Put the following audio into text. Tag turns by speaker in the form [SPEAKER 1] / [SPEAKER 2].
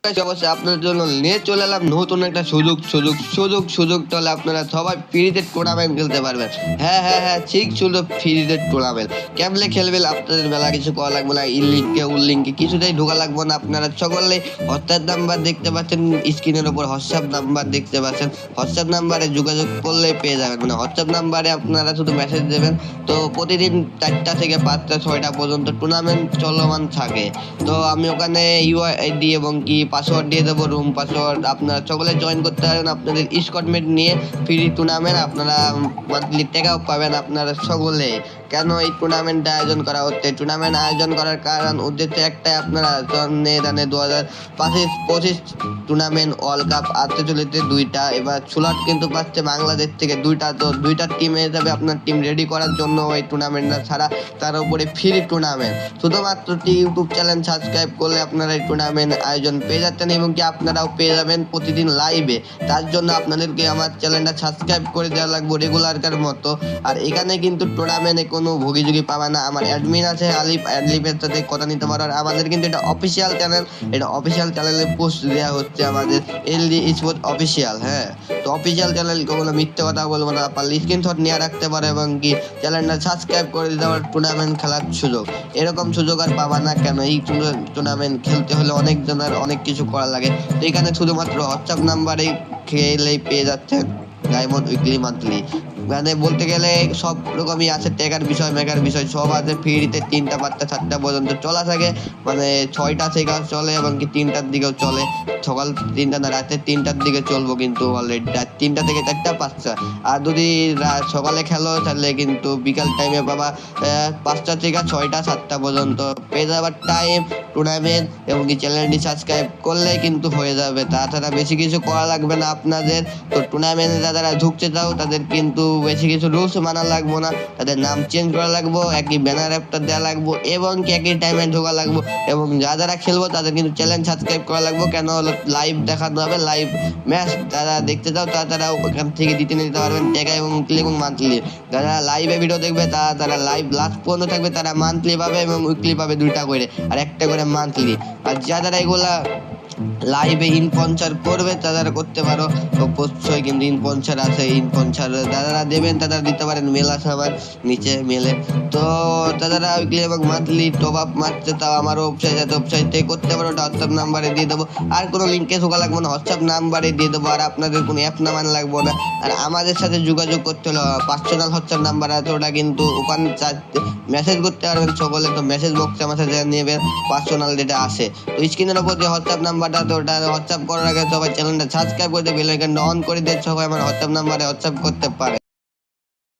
[SPEAKER 1] অবশ্যই আপনাদের জন্য নিয়ে চলে এলাম নতুন একটা সুযোগ তাহলে আপনারা সবাই ফ্রিতে টুর্নামেন্ট খেলতে পারবেন। হ্যাঁ ঠিক, শুধু ফ্রিতে টুর্নামেন্ট কেমনে খেলবেন আপনাদের বেলা কিছু করা লাগবে না, ইনলিঙ্কে উল্লিঙ্কে কিছুতেই ঢোকা লাগবে না। আপনারা সকলে হোয়াটসঅ্যাপ নাম্বার দেখতে পাচ্ছেন স্ক্রিনের উপর, হোয়াটসঅ্যাপ নাম্বার দেখতে পাচ্ছেন, হোয়াটসঅ্যাপ নাম্বারে যোগাযোগ করলেই পেয়ে যাবেন। মানে হোয়াটসঅ্যাপ নাম্বারে আপনারা শুধু মেসেজ দেবেন। তো প্রতিদিন 4টা থেকে 5টা 6টা পর্যন্ত টুর্নামেন্ট চলমান থাকে। তো আমি ওখানে ইউআইডি এবং কি পাসওয়ার্ড দিয়ে দেবো, রুম পাসওয়ার্ড। আপনারা সকলে জয়েন করতে পারেন আপনাদের স্কটমেট নিয়ে। ফ্রি টুর্নামেন্ট আপনারা মান্থলি টাকাও পাবেন আপনারা সকলে। কেন এই টুর্নামেন্ট আয়োজন করা হচ্ছে? টুর্নামেন্ট আয়োজন করার কারণ উদ্দেশ্য একটাই, আপনারা জানে 2025 টুর্নামেন্ট ওয়ার্ল্ড কাপ আসতে চলেছে 2টা। এবার স্লট কিন্তু পাচ্ছে বাংলাদেশ থেকে 2টা। তো 2টা টিম হয়ে যাবে আপনার টিম রেডি করার জন্য ওই টুর্নামেন্ট না ছাড়া, তার উপরে ফ্রি টুর্নামেন্ট। শুধুমাত্র ইউটিউব চ্যানেল সাবস্ক্রাইব করলে আপনারা এই টুর্নামেন্ট আয়োজন পেয়ে যাচ্ছেন এবং কি আপনারাও পেয়ে যাবেন প্রতিদিন লাইভে। তার জন্য আপনাদেরকে আমার চ্যানেলটা সাবস্ক্রাইব করে দেওয়া লাগবে রেগুলারকার মতো। আর এখানে কিন্তু টুর্নামেন্টে কোনো ভোগীযোগী পাবে না। আমার অ্যাডমিন আছে আলিফ, অ্যাডলিফের সাথে কথা নিতে পারো। আর আমাদের কিন্তু এটা অফিসিয়াল চ্যানেল, এটা অফিসিয়াল চ্যানেলে পোস্ট দেওয়া হচ্ছে আমাদের এলডি স্পোর্টস অফিসিয়াল। হ্যাঁ, তো অফিসিয়াল চ্যানেল কখনো মিথ্যে কথা বলবো না, পারলে স্ক্রিনশট নিয়ে রাখতে পারো এবং কি চ্যানেলটা সাবস্ক্রাইব করে দিতে পারো। টুর্নামেন্ট খেলার সুযোগ, এরকম সুযোগ আর পাবা না। কেন এই টুর্নামেন্ট খেলতে হলে অনেক জনের অনেক কিছু করা লাগে। তো এখানে শুধুমাত্র হোয়াটসঅ্যাপ নাম্বারেই খেলেই পেয়ে যাচ্ছেন ডায়মন্ড উইকলি মান্থলি। মানে বলতে গেলে সব রকমই আছে, টেকার বিষয় মেকার বিষয় সব আছে ফ্রিতে। 3টা 5টা 7টা পর্যন্ত চলা থাকে, মানে 6টা থেকে চলে এবং কি 3টার দিকেও চলে। সকাল 3টা না রাতে 3টার দিকে চলবো কিন্তু অলরেডি 3টা থেকে 4টা 5টা। আর যদি সকালে খেলো তাহলে কিন্তু বিকাল টাইমে পাবা 5টা থেকে 6টা 7টা পর্যন্ত পেয়ে যাবার টাইম টুর্নামেন্ট। এবং কি চ্যানেলটি সাবস্ক্রাইব করলে কিন্তু হয়ে যাবে, তাছাড়া বেশি কিছু করা লাগবে না আপনাদের। তো টুর্নামেন্টে যারা ঢুকতে চাও তাদের কিন্তু বেশি কিছু রুলস মানা লাগবো না, তাদের নাম চেঞ্জ করা লাগবো, একই ব্যানার একটা দেওয়া লাগবো এবং কি একই টাইমে ঢোকা লাগবো। এবং যারা খেলবো তাদের কিন্তু চ্যানেল সাবস্ক্রাইব করা লাগবো। কেন হলো লাইভ দেখানো হবে, লাইভ ম্যাচ যারা দেখতে চাও তারা ওখান থেকে দিতে নিতে পারবেন টাকা এবং উইকলি এবং মান্থলি। যারা লাইভে ভিডিও দেখবে তারা লাইভ লাস্ট পর্যন্ত থাকবে, তারা মান্থলি পাবে এবং উইকলি পাবে 2টা করে, আর একটা করে মান্থলি। আর যারা এগুলা লাইভে স্পন্সর করবে তারা করতে পারো। অবশ্যই কিন্তু স্পন্সর আছে, স্পন্সর যারা দেবেন তারা দিতে পারেন, মেল আছে আমার নিচে মেলে। তো তারা উইকলি এবং মান্থলি টপ আপ মারছে, তাও আমার ওয়েবসাইট আছে, ওয়েবসাইট থেকে করতে পারো। ওটা হোয়াটসঅ্যাপ নাম্বারে দিয়ে দেবো, আর কোনো লিঙ্কে ঢোকা লাগবে না, হোয়াটসঅ্যাপ নাম্বারে দিয়ে দেবো। আর আপনাদের কোনো অ্যাপ নামানো লাগবে না। আর আমাদের সাথে যোগাযোগ করতে হলো পার্সোনাল হোয়াটসঅ্যাপ নাম্বার আছে, ওটা কিন্তু ওখানে মেসেজ করতে পারবেন সকলে। তো মেসেজ বক্সে আমার সাথে নেবেন পার্সোনাল যেটা আসে। তো স্ক্রিনের উপর যে হোয়াটসঅ্যাপ নাম্বারটা, তো ওটা হোয়াটসঅ্যাপ করার আগে সবাই চ্যানেলটা সাবস্ক্রাইব করে দিয়ে বেল আইকনটা অন করে দিয়ে সবাই আমার হোয়াটসঅ্যাপ নাম্বারে হোয়াটসঅ্যাপ করতে পারে।